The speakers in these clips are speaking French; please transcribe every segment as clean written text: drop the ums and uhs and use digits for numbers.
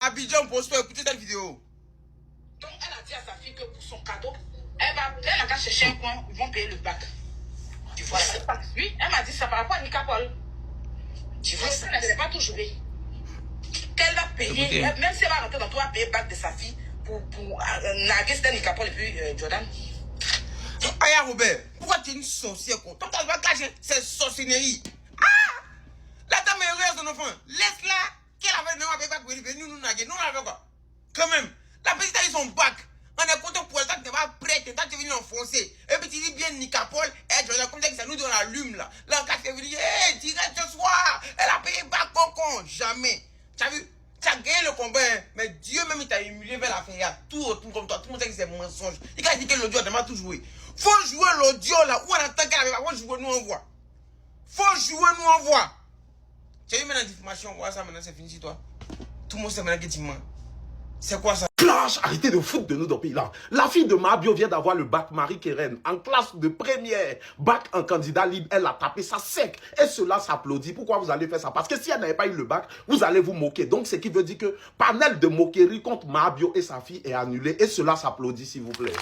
Abidjan Posto, écoutez cette vidéo. Donc, elle a dit à sa fille que pour son cadeau, elle a qu'à chercher un coin, ils vont payer le bac. Tu vois ça? Oui, elle m'a dit ça par rapport à Nicapol. Tu vois ça? Elle ne sait pas tout jouer. Qu'elle va payer, écoutez, même si elle va rentrer dans toi, payer le bac de sa fille pour narguer c'était Nicapol et puis Jordan. Aya Robert, pourquoi tu es une sorcière con? Ton cas va cacher, c'est sorcellerie. Ah! La dame est heureuse de nos enfants. Laisse-la. Qu'elle avait non avec bac, nous naguer. Nous on avait quoi? Quand même. La petite a eu son bac. On est content pour elle, toi tu n'es pas prête, toi tu es venu enfoncer. Et puis tu dis bien Nicapol, et Jordan, comme ça que ça nous donne la lume là. Là, en cas tu es venu dire, hé, direct ce soir, elle a payé bac con, jamais. Tu as vu? Tu as gagné le combat, hein? Mais Dieu même il t'a humilié vers la fin. Il y a tout autour comme toi. Tout le monde sait que c'est mensonge. Il a dit que l'audio a tellement tout joué. Faut jouer l'audio là. Où on entend qu'elle avait pas. Faut jouer, nous on voit. Faut jouer, nous on voit. Tu as eu maintenant diffamation. Voilà ça maintenant, c'est fini sur toi. Tout le monde sait maintenant que tu mens. C'est quoi ça? Clash, arrêtez de foutre de nous dans le pays là. La fille de Mabio vient d'avoir le bac Marie-Keren en classe de première. Bac en candidat libre, elle a tapé ça sec. Et cela s'applaudit. Pourquoi vous allez faire ça? Parce que si elle n'avait pas eu le bac, vous allez vous moquer. Donc, ce qui veut dire que panel de moquerie contre Mabio et sa fille est annulé. Et cela s'applaudit, s'il vous plaît.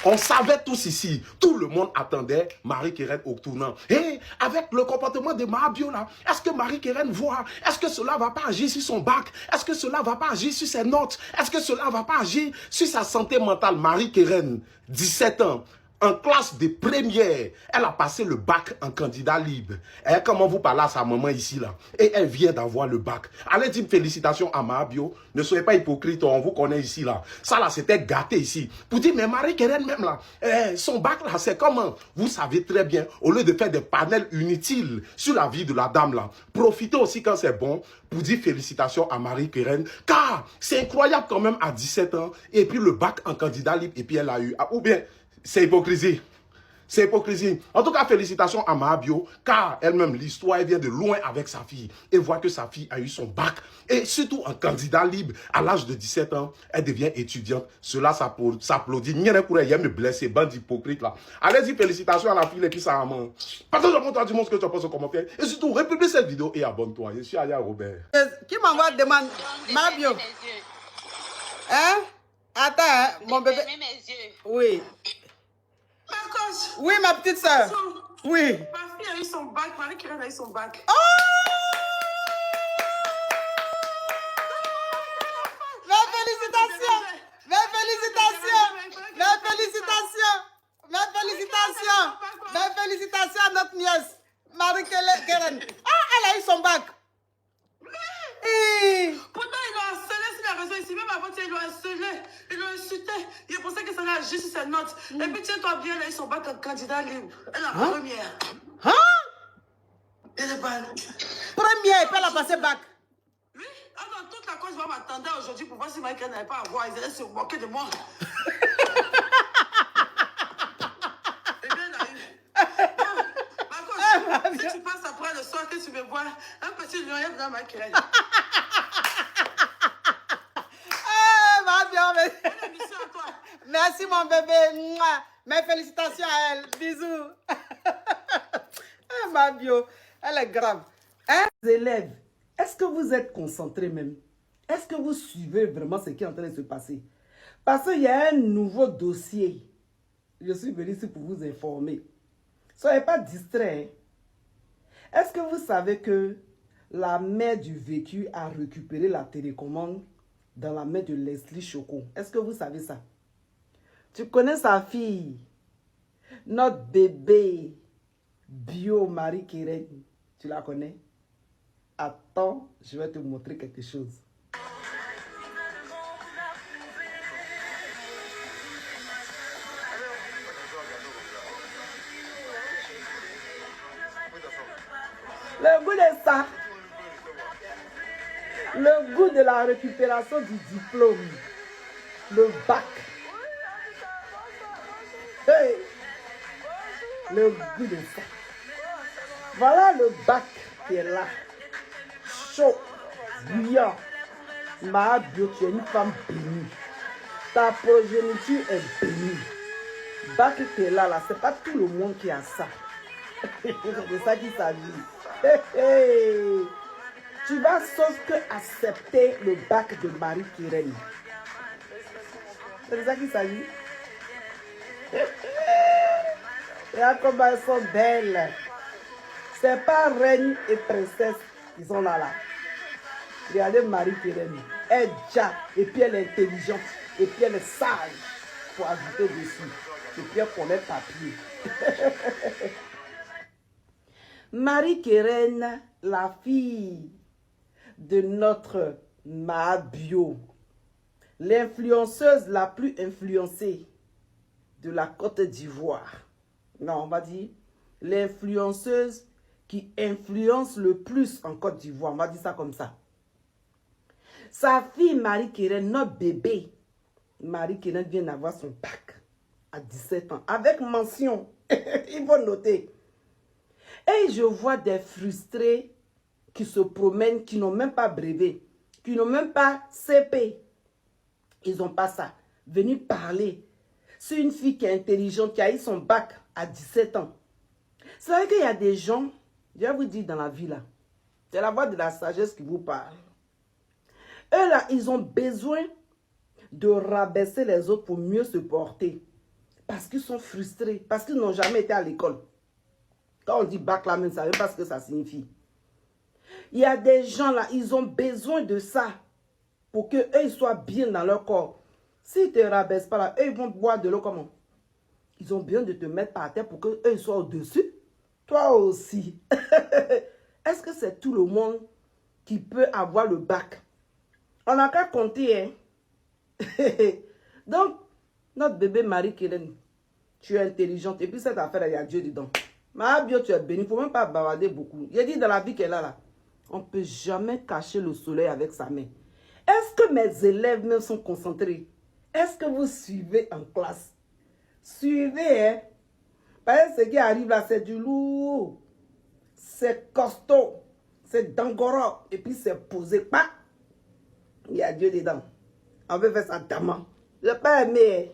On savait tous ici, tout le monde attendait Marie-Keren au tournant. Et avec le comportement de Mabio là, est-ce que Marie-Keren voit? Est-ce que cela va pas agir sur son bac? Est-ce que cela va pas agir sur ses notes? Est-ce que cela va pas agir sur sa santé mentale? Marie-Keren, 17 ans, en classe de première, elle a passé le bac en candidat libre. Et comment vous parlez à sa maman ici là? Et elle vient d'avoir le bac. Allez dire félicitations à Mabio. Ne soyez pas hypocrite, on vous connaît ici là. Ça là, c'était gâté ici. Pour dire, mais Marie-Keren même là, son bac là, c'est comment? Vous savez très bien, au lieu de faire des panels inutiles sur la vie de la dame là, profitez aussi quand c'est bon pour dire félicitations à Marie-Keren. Car c'est incroyable quand même à 17 ans. Et puis le bac en candidat libre, et puis elle a eu. Ou bien, c'est hypocrisie. C'est hypocrisie. En tout cas, félicitations à Mabio, car elle-même, l'histoire, elle vient de loin avec sa fille. Et voit que sa fille a eu son bac. Et surtout en candidat libre, à l'âge de 17 ans, elle devient étudiante. Cela s'applaudit. Il y a me blesser, bande hypocrite là. Allez-y, félicitations à la fille et puis sa maman. Partage-moi toi du monde ce que tu penses au commentaire. Et surtout, republie cette vidéo et abonne-toi. Je suis Aya Robert. Qui m'envoie demande Mabio? Hein? Attends, hein, mon bébé. Oui. Marcos. Oui, ma petite soeur. Oui. Ma fille a eu son bac, Marie-Keren a eu son bac. Oh! Mes félicitations! Mes félicitations! Mes félicitations! Mes félicitations! Mes félicitations à notre nièce, Marie-Keren. Ah, elle a eu son bac. Et... Pourtant, il l'a harcelé sur les réseaux ici. Même avant, il l'a harcelé. Il l'a insulté. Il pensait que ça allait agir sur ses notes. Et puis, tiens-toi bien, elle a eu son bac en candidat libre. Elle est en première. Hein? Elle est bonne. Première, et puis elle a passé bac. Oui. Alors, toute la cause va m'attendre aujourd'hui pour voir si Marie-Keren n'avait pas à voir. Ils allaient se moquer de moi. Et bien, elle a eu. Marcos, si tu passes après le soir que tu veux voir un petit lion, il y a dans Marie-Keren. Merci mon bébé. Mes félicitations à elle. Bisous. Mabio, elle est grave. Hein? Les élèves, est-ce que vous êtes concentrés même? Est-ce que vous suivez vraiment ce qui est en train de se passer? Parce qu'il y a un nouveau dossier. Je suis venu ici pour vous informer. Soyez pas distraits. Est-ce que vous savez que la mère du vécu a récupéré la télécommande dans la main de Leslie Choco? Est-ce que vous savez ça? Tu connais sa fille, notre bébé, Bio Marie-Keren. Tu la connais? Attends, je vais te montrer quelque chose. Le goût de ça, le goût de la récupération du diplôme, le bac. Hey, le goût de ça. Voilà le bac qui est là. Chaud, bouillant. Mabio, tu es une femme bénie. Ta progéniture est bénie. Bac qui est là, c'est pas tout le monde qui a ça. C'est de ça qu'il s'agit. Hey, hey. Tu vas sauf que accepter le bac de Marie-Keren. C'est de ça qu'il s'agit. Regarde comment elles sont belles. C'est pas reine et princesse qui sont là. Regardez Marie-Keren. Elle est déjà, et puis elle est intelligente, et puis elle est sage pour ajouter dessus. Et puis elle connaît papier. Marie-Keren, la fille de notre Mabio, l'influenceuse la plus influencée de la Côte d'Ivoire. Non, on va dire l'influenceuse qui influence le plus en Côte d'Ivoire. On va dire ça comme ça. Sa fille Marie-Keren, notre bébé, Marie-Keren vient d'avoir son bac à 17 ans. Avec mention, il faut noter. Et je vois des frustrés qui se promènent, qui n'ont même pas brevet, qui n'ont même pas CP. Ils n'ont pas ça. Venus parler. C'est une fille qui est intelligente, qui a eu son bac à 17 ans. C'est vrai qu'il y a des gens, je vais vous dire dans la vie là, c'est la voix de la sagesse qui vous parle. Eux là, ils ont besoin de rabaisser les autres pour mieux se porter. Parce qu'ils sont frustrés, parce qu'ils n'ont jamais été à l'école. Quand on dit bac là, même, ça ne veut pas ce que ça signifie. Il y a des gens là, ils ont besoin de ça pour qu'eux, ils soient bien dans leur corps. S'ils ne te rabaissent pas là, eux, ils vont boire de l'eau comment? Ils ont besoin de te mettre par terre pour qu'eux, ils soient au-dessus. Toi aussi. Est-ce que c'est tout le monde qui peut avoir le bac? On n'a qu'à compter, hein. Donc, notre bébé Marie-Keren, tu es intelligente. Et puis cette affaire, il y a Dieu dedans. Mabio, tu es béni. Il ne faut même pas bavarder beaucoup. Il a dit dans la vie qu'elle a là, on ne peut jamais cacher le soleil avec sa main. Est-ce que mes élèves même sont concentrés? Est-ce que vous suivez en classe? Suivez, hein. Parce que ce qui arrive là, c'est du lourd. C'est costaud. C'est d'angoro. Et puis c'est posé. Pas. Il y a Dieu dedans. On veut faire ça demain. Je n'ai pas aimé.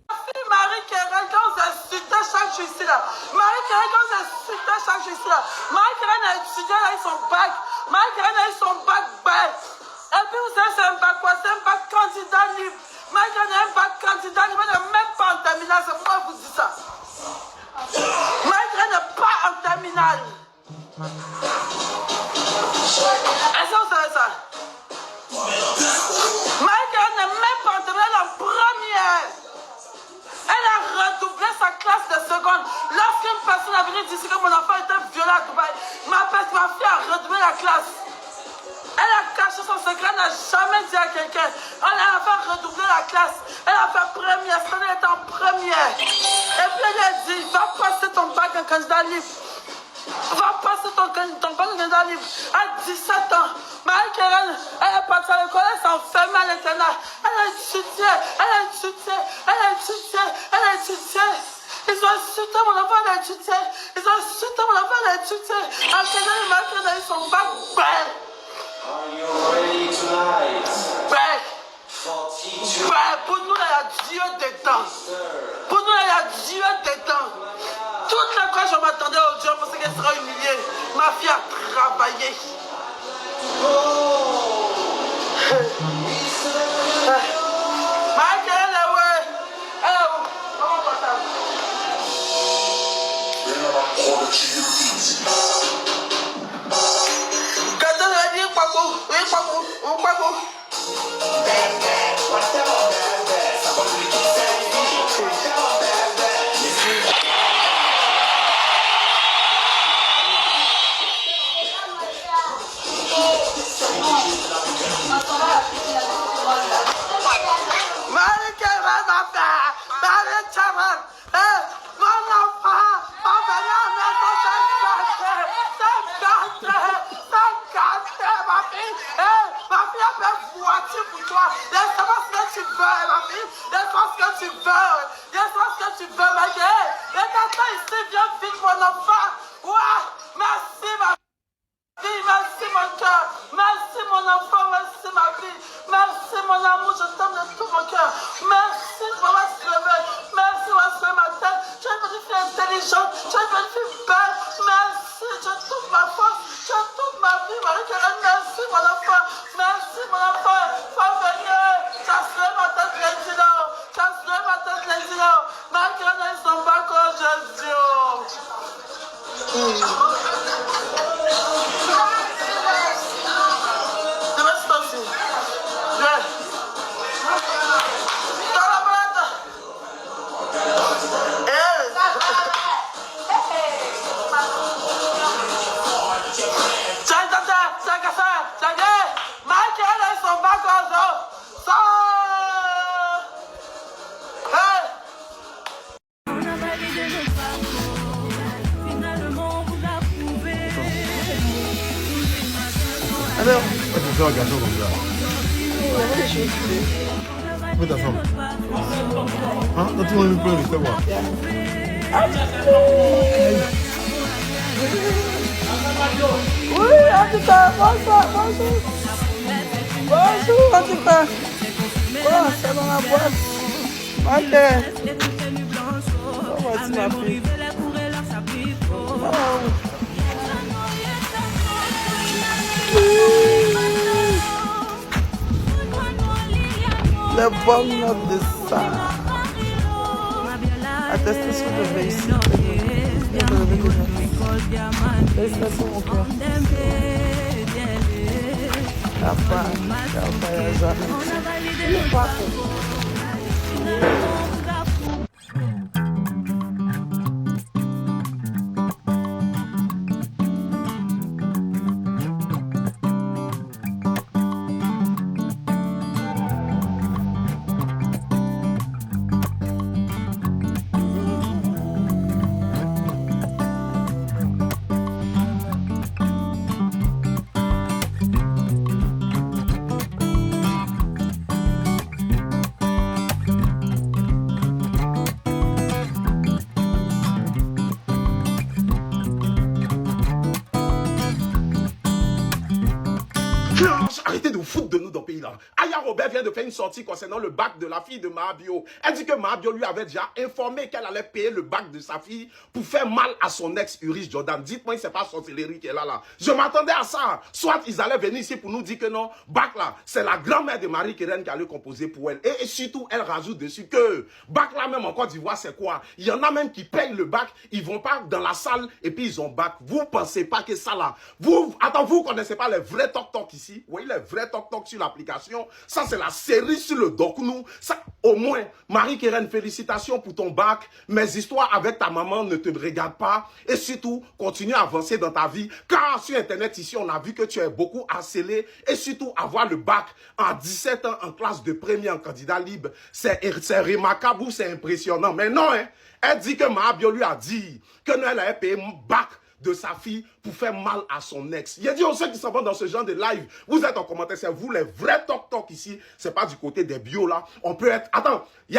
Marie-Keren, quand vous insultez chaque jour ici là. Marie-Keren, quand vous insultez chaque jour ici là. Marie-Keren a étudié, elle a eu son bac. Marie-Keren a eu son bac. Et puis vous savez, c'est un bac quoi? C'est un bac candidat libre. Marie-Keren a un bac candidat libre. Elle n'est même pas en terminale. C'est pourquoi je vous dis ça. Marie-Keren n'est pas en terminale. Est-ce que vous savez ça? Marie-Keren n'est même pas en terminale, elle est en première. Elle a redoublé sa classe de seconde. Lorsqu'une personne a venu d'ici que mon enfant était violé à Dubaï, ma fille a redoublé la classe. Elle a caché son secret, elle n'a jamais dit à quelqu'un. Elle a fait redoubler la classe. Elle a fait première, elle était en première. Et puis elle a dit, va passer ton bac en candidat libre. Va passer ton bac en candidat libre. À 17 ans, Marie-Keren, elle est partie à l'école, elle s'est enfermée à l'internat. Elle a étudié, elle a étudié, elle a étudié, elle a étudié. Ils ont insulté mon enfant, elle a étudié. Ils ont insulté mon enfant, elle a étudié. En candidat, Marie-Keren a eu son bac. Are you ready tonight? For teacher. Pour nous, il y a Dieu dedans. Pour nous, il y a Dieu dedans. Toute la fois, je m'attendais au Dieu parce qu'elle sera humiliée. Ma fille a travaillé. Marie-Keren, elle est où? Elle est où? Maman portable. Merci, je trouve ma force, je trouve ma vie, Marie-Keren, merci. Alors, tu fais un garçon comme ça. Fais ta femme. Hein? Quand tu vas nous pleurer, c'est moi. oui, en tout cas, bonjour. Bonjour, en tout cas. Bon, c'est dans la boîte. Ok. Oh, voici ma fille. Oh. Le bon note de ça. Attestation de réussite. Félicitations mon cœur. Papa, Arrêtez de vous foutre de nous dans le pays là. Aya Robert vient de faire une sortie concernant le bac de la fille de Mahabio. Elle dit que Mahabio lui avait déjà informé qu'elle allait payer le bac de sa fille pour faire mal à son ex Uris Jordan. Dites-moi, c'est pas sorcellerie qu'elle a là. Je m'attendais à ça. Soit ils allaient venir ici pour nous dire que non, bac là, c'est la grand-mère de Marie-Keren qui allait composer pour elle. Et surtout, elle rajoute dessus que bac là même en Côte d'Ivoire, c'est quoi? Il y en a même qui payent le bac, ils vont pas dans la salle et puis ils ont bac. Vous pensez pas que ça là, vous connaissez pas les vrais toc-toc ici? Oui, les vrais toc-toc sur l'application. Ça, c'est la série sur le Doknou. Ça, au moins, Marie-Keren, félicitations pour ton bac. Mes histoires avec ta maman ne te regardent pas. Et surtout, continue à avancer dans ta vie. Car sur Internet, ici, on a vu que tu es beaucoup harcelé. Et surtout, avoir le bac en 17 ans en classe de premier en candidat libre, c'est remarquable ou c'est impressionnant. Mais non, hein, elle dit que Mahabio lui a dit que elle avait payé mon bac de sa fille pour faire mal à son ex. Il a dit aux ceux qui s'en vont dans ce genre de live, vous êtes en commentaire, c'est vous les vrais toc-toc ici, c'est pas du côté des bios là. On peut être... Attends, il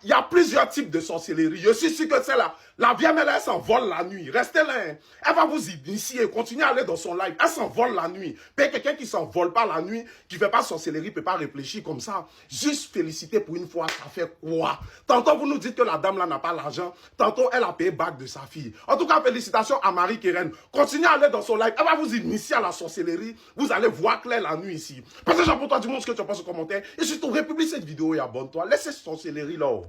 y a plusieurs types de sorcellerie. Je suis sûr que c'est là. La vieille mère, elle s'envole la nuit. Restez là. Hein. Elle va vous initier, continuez à aller dans son live. Elle s'envole la nuit. Mais quelqu'un qui s'envole pas la nuit, qui fait pas sorcellerie, peut pas réfléchir comme ça. Juste féliciter pour une fois, ça fait quoi? Tantôt vous nous dites que la dame là n'a pas l'argent. Tantôt elle a payé bac de sa fille. En tout cas, félicitations à Marie-Keren. Continuez à aller dans son live. Elle va vous initier à la sorcellerie. Vous allez voir clair la nuit ici. Partage pour toi du monde ce que tu penses au commentaire. Et surtout, république cette vidéo et abonne-toi. Laissez sorcellerie là.